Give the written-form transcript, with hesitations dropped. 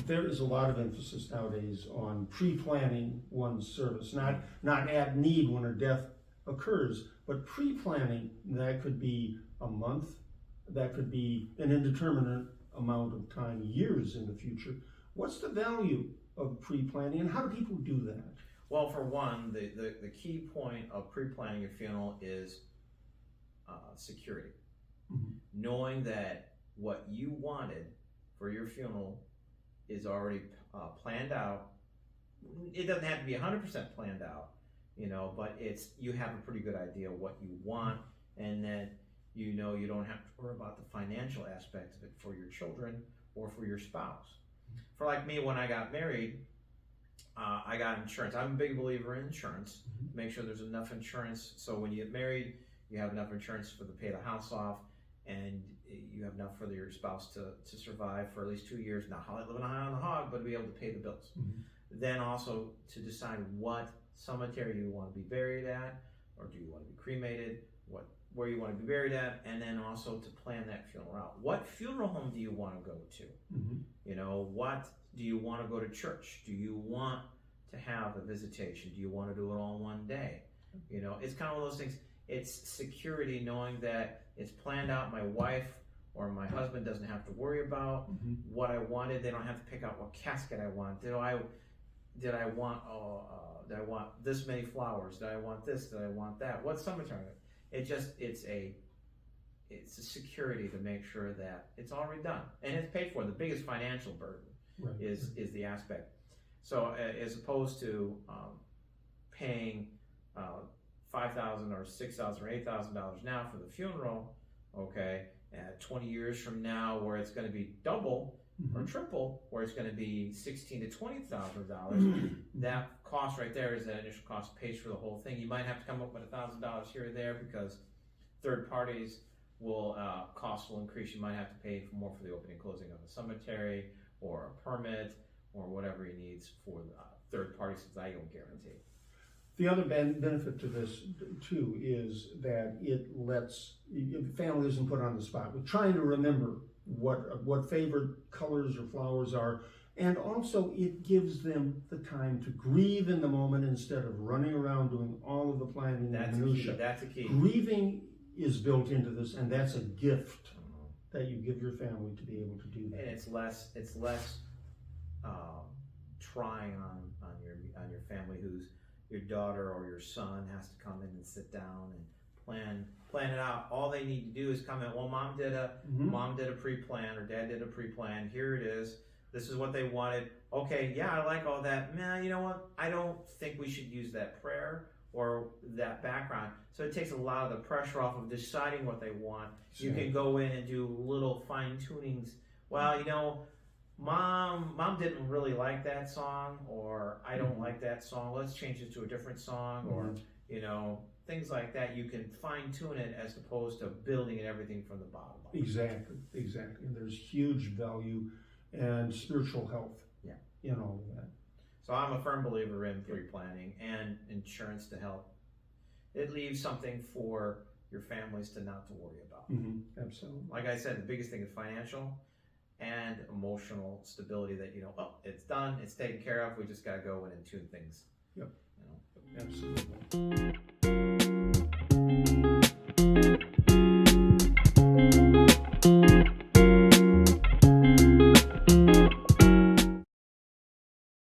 There is a lot of emphasis nowadays on pre-planning one's service, not at need when a death occurs, but pre-planning. That could be a month, that could be an indeterminate amount of time, years in the future. What's the value of pre-planning, and how do people do that? Well, for one, the key point of pre-planning your funeral is security. Mm-hmm. Knowing that what you wanted for your funeral is already planned out. It doesn't have to be 100% planned out, but you have a pretty good idea what you want, and then you don't have to worry about the financial aspects of it for your children or for your spouse. For like me, when I got married, I got insurance. I'm a big believer in insurance. Mm-hmm. Make sure there's enough insurance so when you get married, you have enough insurance to pay the house off, and you have enough for your spouse to survive for at least 2 years, not living high on the hog, but to be able to pay the bills. Mm-hmm. Then also to decide what cemetery you want to be buried at, or do you want to be cremated, where you want to be buried at, and then also to plan that funeral out. What funeral home do you want to go to? Mm-hmm. What do you want to go to church? Do you want to have a visitation? Do you want to do it all in one day? It's kind of one of those things. It's security, knowing that it's planned out. My wife or my husband doesn't have to worry about Mm-hmm. what I wanted. They don't have to pick out what casket I want. Did I want this many flowers? Did I want this? Did I want that? What cemetery? It's a security to make sure that it's already done and it's paid for. The biggest financial burden is the aspect. So as opposed to paying $5,000 or $6,000 or $8,000 now for the funeral, okay, 20 years from now where it's going to be double or triple, where it's going to be $16,000 to $20,000, that cost right there is that initial cost pays for the whole thing. You might have to come up with $1,000 here or there because third parties costs will increase. You might have to pay more for the opening and closing of a cemetery or a permit or whatever he needs for third parties, since I don't guarantee. The other benefit to this too is that it lets family isn't put on the spot with trying to remember what favorite colors or flowers are, and also it gives them the time to grieve in the moment instead of running around doing all of the planning and minutia. That's a key. Grieving is built into this, and that's a gift that you give your family to be able to do that. And it's less trying on your family, who's your daughter or your son has to come in and sit down and plan it out. All they need to do is come in. Well, mom did a pre-plan, or dad did a pre-plan. Here it is. This is what they wanted. Okay, yeah, I like all that. Man, you know what? I don't think we should use that prayer or that background. So it takes a lot of the pressure off of deciding what they want. Sure. You can go in and do little fine tunings. Well, Mom didn't really like that song, or I don't like that song. Let's change it to a different song, or things like that. You can fine tune it as opposed to building it everything from the bottom up. Exactly. And there's huge value and spiritual health in all of that. So I'm a firm believer in pre-planning and insurance to help. It leaves something for your families to not to worry about. Mm-hmm. Absolutely. Like I said, the biggest thing is financial and emotional stability, that it's done, it's taken care of, we just got to go in and tune things. Yep. Absolutely.